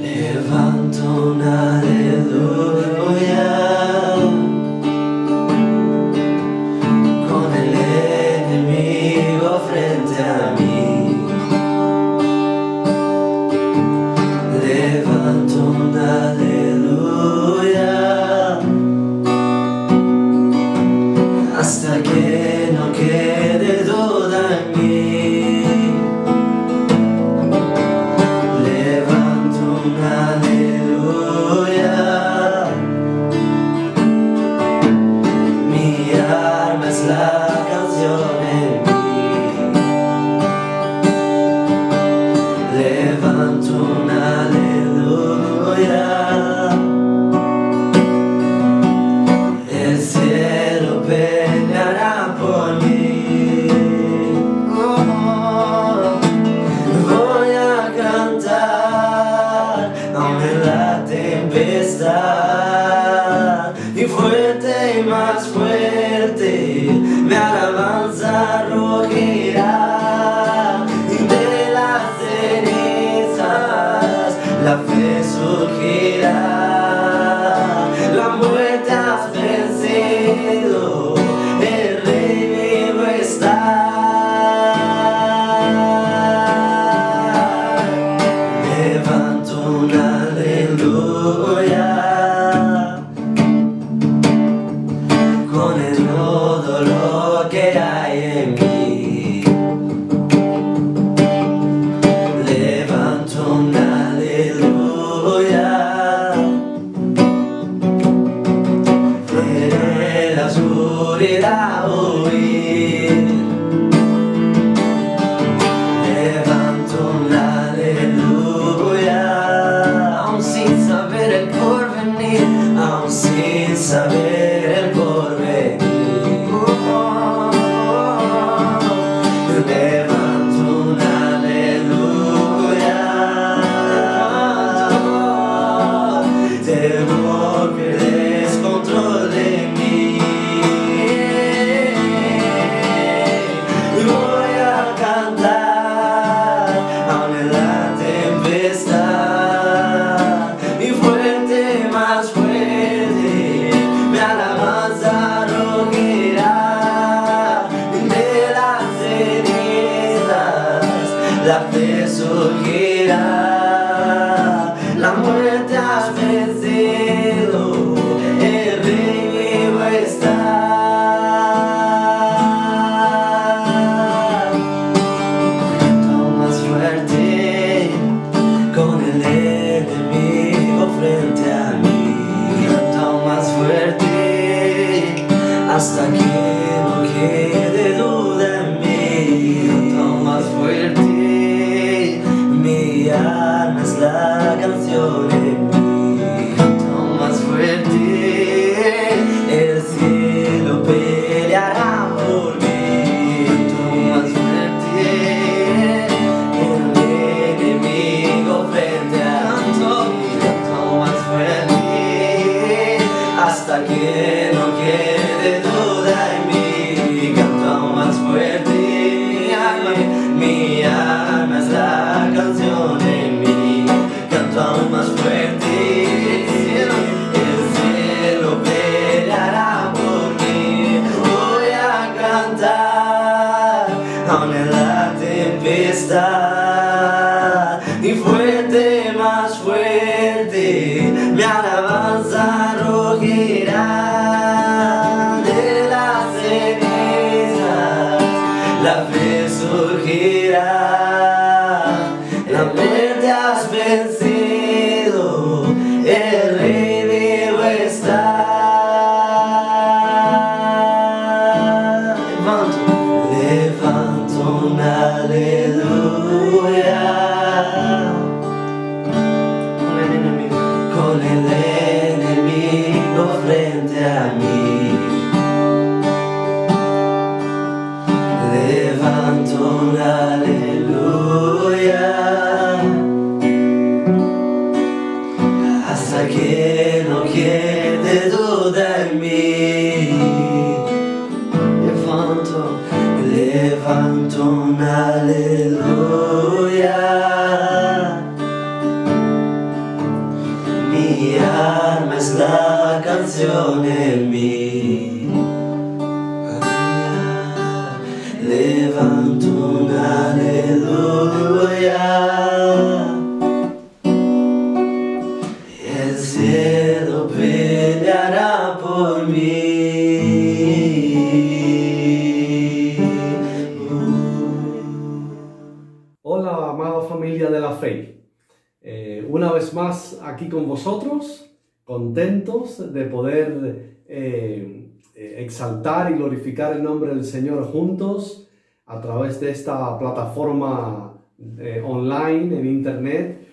Levanto un aleluya con el enemigo frente a mí. Levanto un aleluya hasta que no quede duda en mí. Aleluya, mi alma es la canción en mí. Levanto un aleluya, el cielo peleará por mí. Voy a cantar aún en la tempestad, y fuerte y más fuerte mi alabanza rugirá. De las cenizas la fe surgirá. La muerte has vencido, el Rey vivo está. Levanto un aleluya con el dolor que hay en mí. Levanto un aleluya, veré la oscuridad huir. Levanto un aleluya, aún sin saber el porvenir, aún sin saber el porvenir. Levanto un aleluya, temor pierdes control de mí. Voy a cantar aún en la tempestad, y fuerte, más fuerte mi alabanza rugirá. De las cenizas la fe surgirá. La muerte has vencido, el Rey vivo está. Más fuerte con el enemigo frente a mí. Canto más fuerte hasta que no quede duda en mí. Canto más fuerte, mi alma es la canción en mí. Canto más fuerte, el cielo peleará por mí. Canto más fuerte, el enemigo frente a mí. Canto más fuerte hasta que no quede duda en mí. Canto más fuerte, mi alma es la canción en mí. Canto aún más fuerte, el cielo peleará por mí. Voy a cantar aún en la tempestad, y fuerte, más fuerte mi alabanza rugirá. De las cenizas la fe surgirá. La muerte has vencido, el Rey vivo está. Levanto un aleluya con el enemigo frente a mí. Levanto un aleluya hasta que no quede duda en mí. Levanto un aleluya canción en mí. Levanto un aleluya. El cielo peleará por mí. Hola, amada familia de la fe. Una vez más aquí con vosotros, contentos de poder exaltar y glorificar el nombre del Señor juntos a través de esta plataforma online en internet.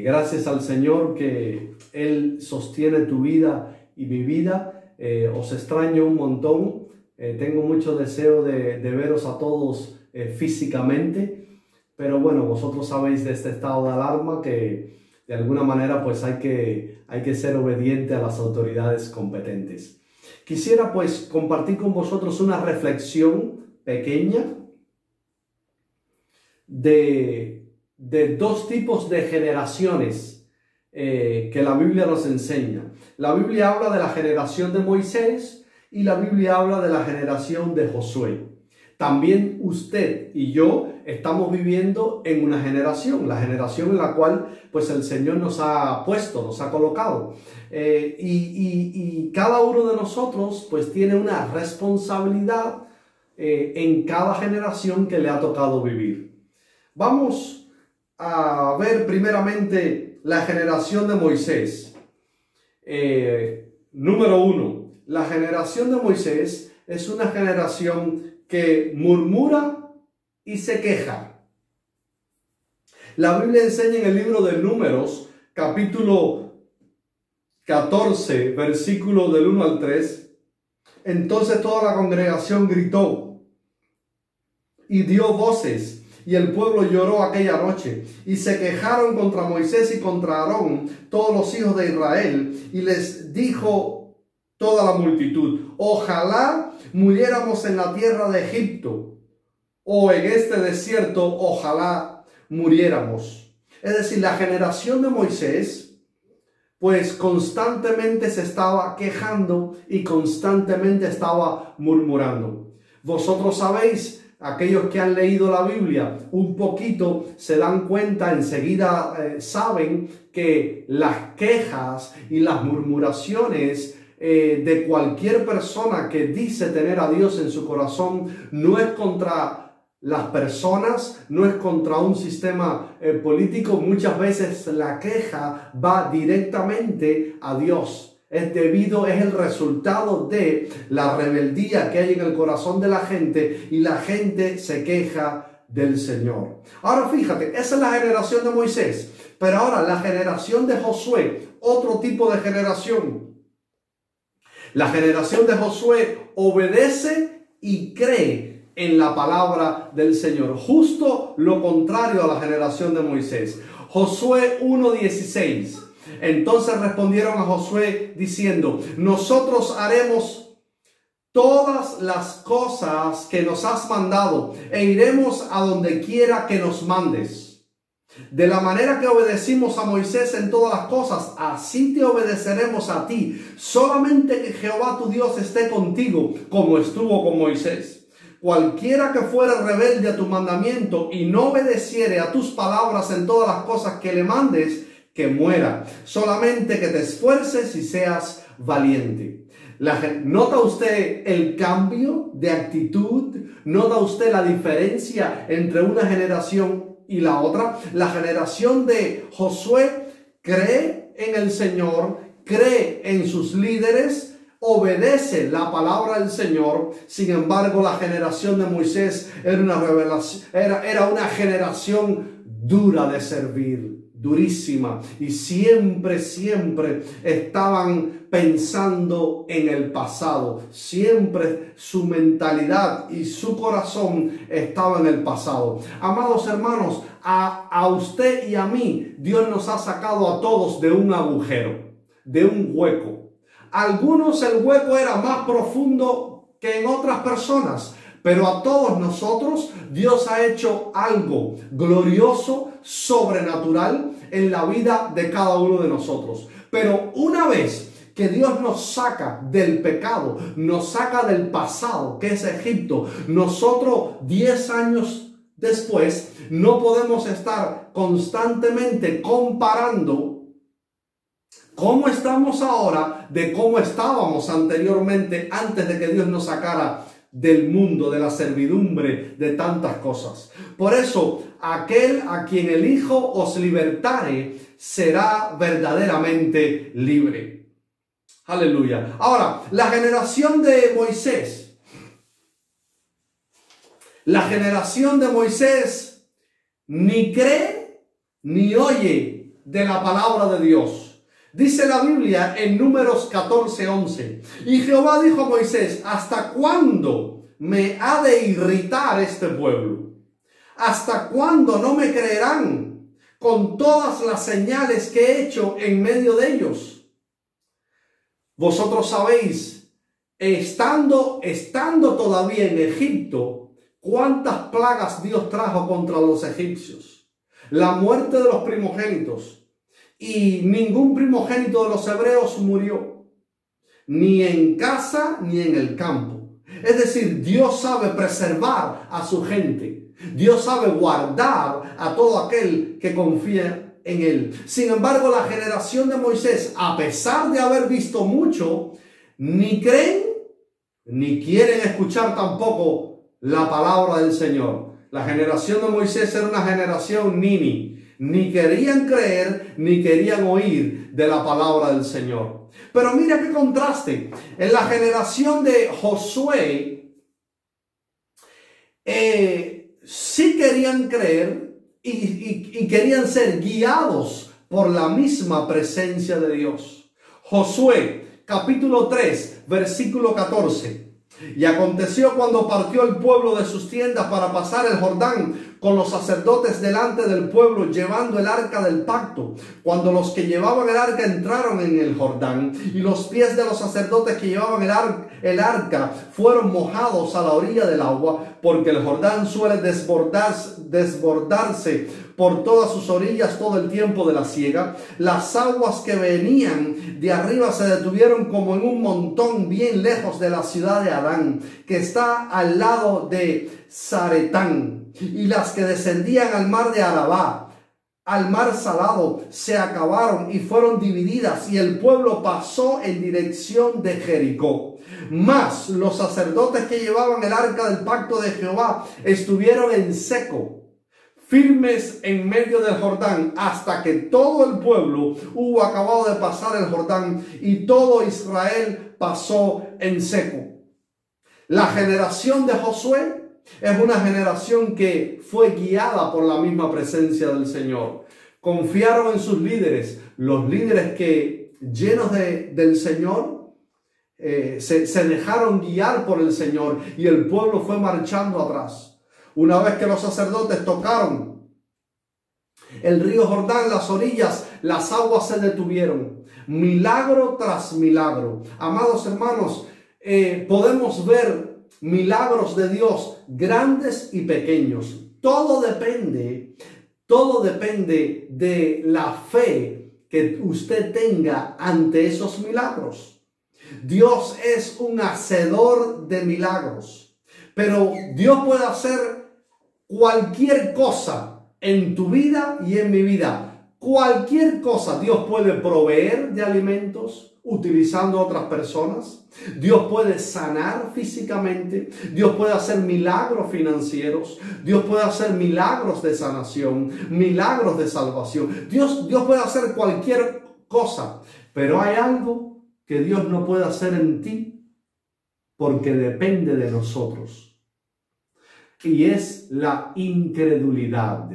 Gracias al Señor que Él sostiene tu vida y mi vida. Os extraño un montón. Tengo mucho deseo de veros a todos físicamente. Pero bueno, vosotros sabéis de este estado de alarma que de alguna manera pues hay que ser obediente a las autoridades competentes. Quisiera pues compartir con vosotros una reflexión pequeña de dos tipos de generaciones que la Biblia nos enseña. La Biblia habla de la generación de Moisés y la Biblia habla de la generación de Josué. También usted y yo estamos viviendo en una generación, la generación en la cual pues el Señor nos ha puesto, nos ha colocado. Y cada uno de nosotros pues tiene una responsabilidad en cada generación que le ha tocado vivir. Vamos a ver primeramente la generación de Moisés. Número 1, la generación de Moisés es una generación que murmura y se queja. La Biblia enseña en el libro de Números, capítulo 14, versículo del 1 al 3. Entonces toda la congregación gritó y dio voces, y el pueblo lloró aquella noche, y se quejaron contra Moisés y contra Aarón todos los hijos de Israel, y les dijo toda la multitud: ojalá muriéramos en la tierra de Egipto, o en este desierto, ojalá muriéramos. Es decir, la generación de Moisés, pues constantemente se estaba quejando y constantemente estaba murmurando. Vosotros sabéis, aquellos que han leído la Biblia un poquito, se dan cuenta, enseguida saben que las quejas y las murmuraciones de cualquier persona que dice tener a Dios en su corazón no es contra las personas, no es contra un sistema político. Muchas veces la queja va directamente a Dios. Es el resultado de la rebeldía que hay en el corazón de la gente, y la gente se queja del Señor. Ahora fíjate, esa es la generación de Moisés, pero ahora la generación de Josué, otro tipo de generación. La generación de Josué obedece y cree en la palabra del Señor. Justo lo contrario a la generación de Moisés. Josué 1:16. Entonces respondieron a Josué diciendo: nosotros haremos todas las cosas que nos has mandado e iremos a donde quiera que nos mandes. De la manera que obedecimos a Moisés en todas las cosas, así te obedeceremos a ti. Solamente que Jehová tu Dios esté contigo, como estuvo con Moisés. Cualquiera que fuere rebelde a tu mandamiento y no obedeciere a tus palabras en todas las cosas que le mandes, que muera. Solamente que te esfuerces y seas valiente. ¿Nota usted el cambio de actitud? ¿Nota usted la diferencia entre una generación y la otra? La generación de Josué cree en el Señor, cree en sus líderes, obedece la palabra del Señor. Sin embargo, la generación de Moisés era una generación dura de servir, durísima, y siempre estaban pensando en el pasado. Siempre su mentalidad y su corazón estaba en el pasado. Amados hermanos, a usted y a mí, Dios nos ha sacado a todos de un agujero, de un hueco. Algunos el hueco era más profundo que en otras personas, pero a todos nosotros Dios ha hecho algo glorioso, sobrenatural en la vida de cada uno de nosotros. Pero una vez que Dios nos saca del pecado, nos saca del pasado, que es Egipto, nosotros 10 años después no podemos estar constantemente comparando cómo estamos ahora de cómo estábamos anteriormente, antes de que Dios nos sacara del mundo, de la servidumbre, de tantas cosas. Por eso, aquel a quien el Hijo os libertare será verdaderamente libre. Aleluya. Ahora, la generación de Moisés. La generación de Moisés ni cree ni oye de la palabra de Dios. Dice la Biblia en Números 14:11. Y Jehová dijo a Moisés: ¿hasta cuándo me ha de irritar este pueblo? ¿Hasta cuándo no me creerán con todas las señales que he hecho en medio de ellos? Vosotros sabéis, estando todavía en Egipto, cuántas plagas Dios trajo contra los egipcios. La muerte de los primogénitos. Y ningún primogénito de los hebreos murió, ni en casa ni en el campo. Es decir, Dios sabe preservar a su gente. Dios sabe guardar a todo aquel que confía en Él. Sin embargo, la generación de Moisés, a pesar de haber visto mucho, ni creen ni quieren escuchar tampoco la palabra del Señor. La generación de Moisés era una generación nini. Ni querían creer, ni querían oír de la palabra del Señor. Pero mira qué contraste. En la generación de Josué, sí querían creer y querían ser guiados por la misma presencia de Dios. Josué, capítulo 3, versículo 14. Y aconteció cuando partió el pueblo de sus tiendas para pasar el Jordán con los sacerdotes delante del pueblo llevando el arca del pacto, cuando los que llevaban el arca entraron en el Jordán y los pies de los sacerdotes que llevaban el arca fueron mojados a la orilla del agua, porque el Jordán suele desbordarse por todas sus orillas todo el tiempo de la siega. Las aguas que venían de arriba se detuvieron como en un montón bien lejos de la ciudad de Adán, que está al lado de Zaretán, y las que descendían al mar de Arabá, al mar salado, se acabaron y fueron divididas, y el pueblo pasó en dirección de Jericó. Mas los sacerdotes que llevaban el arca del pacto de Jehová estuvieron en seco, firmes en medio del Jordán, hasta que todo el pueblo hubo acabado de pasar el Jordán y todo Israel pasó en seco. La generación de Josué es una generación que fue guiada por la misma presencia del Señor. Confiaron en sus líderes, los líderes que llenos del Señor se dejaron guiar por el Señor, y el pueblo fue marchando atrás. Una vez que los sacerdotes tocaron el río Jordán, las orillas, las aguas se detuvieron. Milagro tras milagro. Amados hermanos, podemos ver milagros de Dios, grandes y pequeños. Todo depende de la fe que usted tenga ante esos milagros. Dios es un hacedor de milagros, pero Dios puede hacer cualquier cosa en tu vida y en mi vida. Cualquier cosa. Dios puede proveer de alimentos utilizando a otras personas. Dios puede sanar físicamente. Dios puede hacer milagros financieros. Dios puede hacer milagros de sanación, milagros de salvación. Dios puede hacer cualquier cosa. Pero hay algo que Dios no puede hacer en ti porque depende de nosotros. Y es la incredulidad.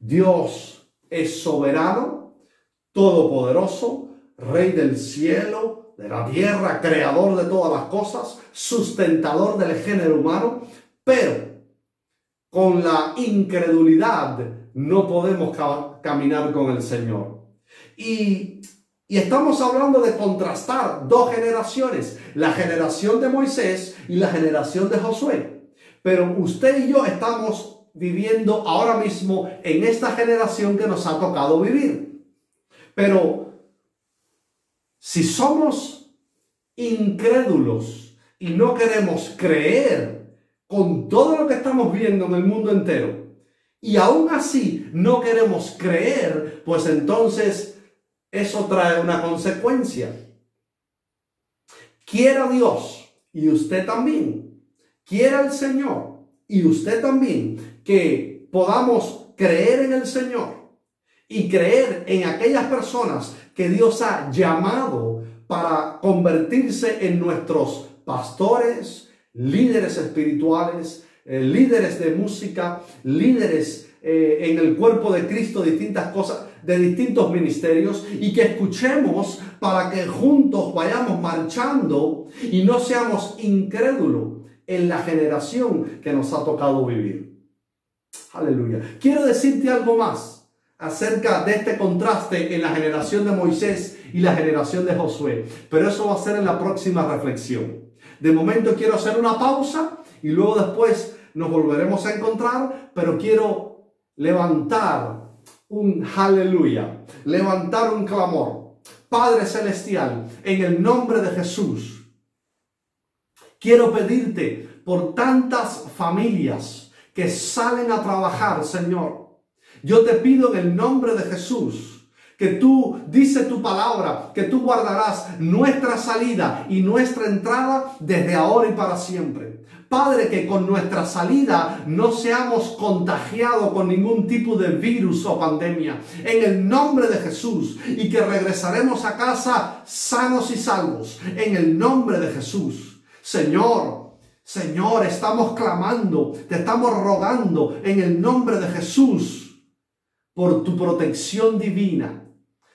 Dios es soberano, todopoderoso, Rey del cielo, de la tierra, creador de todas las cosas, sustentador del género humano, pero con la incredulidad no podemos caminar con el Señor. Y estamos hablando de contrastar dos generaciones, la generación de Moisés y la generación de Josué. Pero usted y yo estamos viviendo ahora mismo en esta generación que nos ha tocado vivir. Pero Si somos incrédulos y no queremos creer con todo lo que estamos viendo en el mundo entero, y aún así no queremos creer, pues entonces eso trae una consecuencia. Quiera Dios, y usted también, quiera el Señor, y usted también, que podamos creer en el Señor y creer en aquellas personas que Dios ha llamado para convertirse en nuestros pastores, líderes espirituales, líderes de música, líderes en el cuerpo de Cristo, distintas cosas, de distintos ministerios, y que escuchemos para que juntos vayamos marchando y no seamos incrédulos en la generación que nos ha tocado vivir. Aleluya. Quiero decirte algo más acerca de este contraste en la generación de Moisés y la generación de Josué, pero eso va a ser en la próxima reflexión. De momento quiero hacer una pausa y luego después nos volveremos a encontrar, pero quiero levantar un aleluya, levantar un clamor. Padre Celestial, en el nombre de Jesús, quiero pedirte por tantas familias que salen a trabajar, Señor. Yo te pido en el nombre de Jesús que tú, dice tu palabra, que tú guardarás nuestra salida y nuestra entrada desde ahora y para siempre. Padre, que con nuestra salida no seamos contagiados con ningún tipo de virus o pandemia. En el nombre de Jesús. Y que regresaremos a casa sanos y salvos. En el nombre de Jesús. Señor, Señor, estamos clamando, te estamos rogando en el nombre de Jesús por tu protección divina.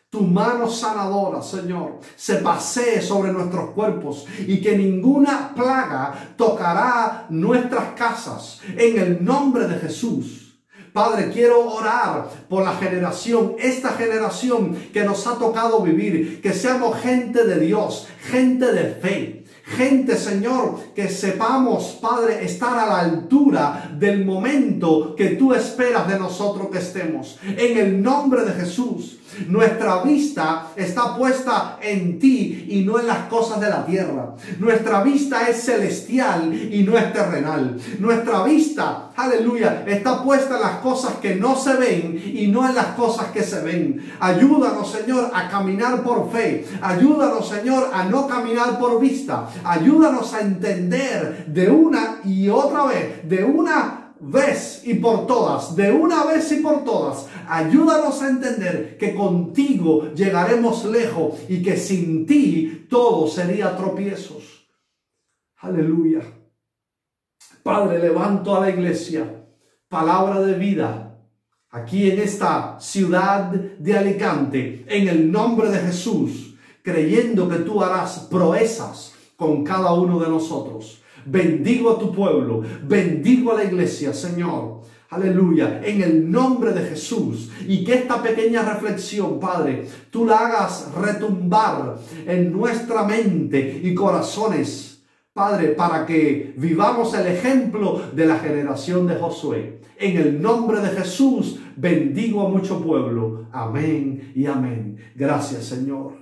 Tu mano sanadora, Señor, se pasee sobre nuestros cuerpos y que ninguna plaga tocará nuestras casas. En el nombre de Jesús. Padre, quiero orar por la generación, esta generación que nos ha tocado vivir, que seamos gente de Dios, gente de fe. Gente, Señor, que sepamos, Padre, estar a la altura del momento que tú esperas de nosotros que estemos. En el nombre de Jesús, nuestra vista está puesta en ti y no en las cosas de la tierra. Nuestra vista es celestial y no es terrenal. Nuestra vista, aleluya, está puesta en las cosas que no se ven y no en las cosas que se ven. Ayúdanos, Señor, a caminar por fe. Ayúdanos, Señor, a no caminar por vista. Ayúdanos a entender de una y otra vez, de una vez y por todas, de una vez y por todas. Ayúdanos a entender que contigo llegaremos lejos y que sin ti todo sería tropiezos. Aleluya. Padre, levanto a la iglesia, palabra de vida, aquí en esta ciudad de Alicante, en el nombre de Jesús, creyendo que tú harás proezas con cada uno de nosotros. Bendigo a tu pueblo, bendigo a la iglesia, Señor. Aleluya, en el nombre de Jesús. Y que esta pequeña reflexión, Padre, tú la hagas retumbar en nuestra mente y corazones, Padre, para que vivamos el ejemplo de la generación de Josué. En el nombre de Jesús, bendigo a mucho pueblo. Amén y amén. Gracias, Señor.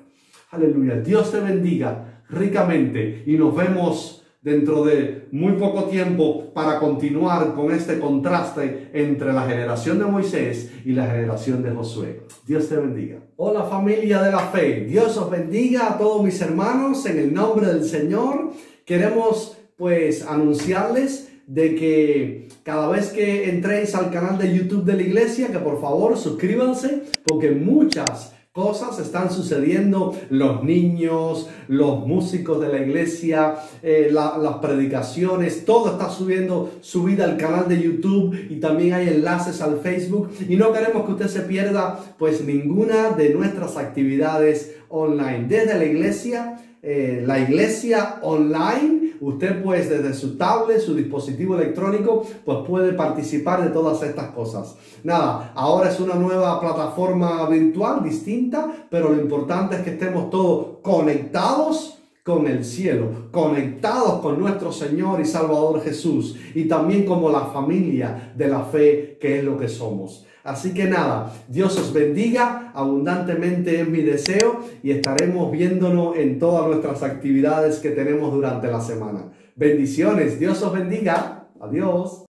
Aleluya. Dios te bendiga ricamente y nos vemos dentro de muy poco tiempo para continuar con este contraste entre la generación de Moisés y la generación de Josué. Dios te bendiga. Hola familia de la fe, Dios os bendiga a todos mis hermanos en el nombre del Señor. Queremos pues anunciarles de que cada vez que entréis al canal de YouTube de la iglesia, que por favor suscríbanse, porque muchas cosas están sucediendo, los niños, los músicos de la iglesia, las predicaciones, todo está subida al canal de YouTube y también hay enlaces al Facebook y no queremos que usted se pierda pues ninguna de nuestras actividades online. Desde la iglesia online, usted pues desde su tablet, su dispositivo electrónico, pues puede participar de todas estas cosas. Nada, ahora es una nueva plataforma virtual distinta, pero lo importante es que estemos todos conectados con el cielo, conectados con nuestro Señor y Salvador Jesús, y también como la familia de la fe que es lo que somos. Así que nada, Dios os bendiga abundantemente, es mi deseo, y estaremos viéndonos en todas nuestras actividades que tenemos durante la semana. Bendiciones, Dios os bendiga, adiós.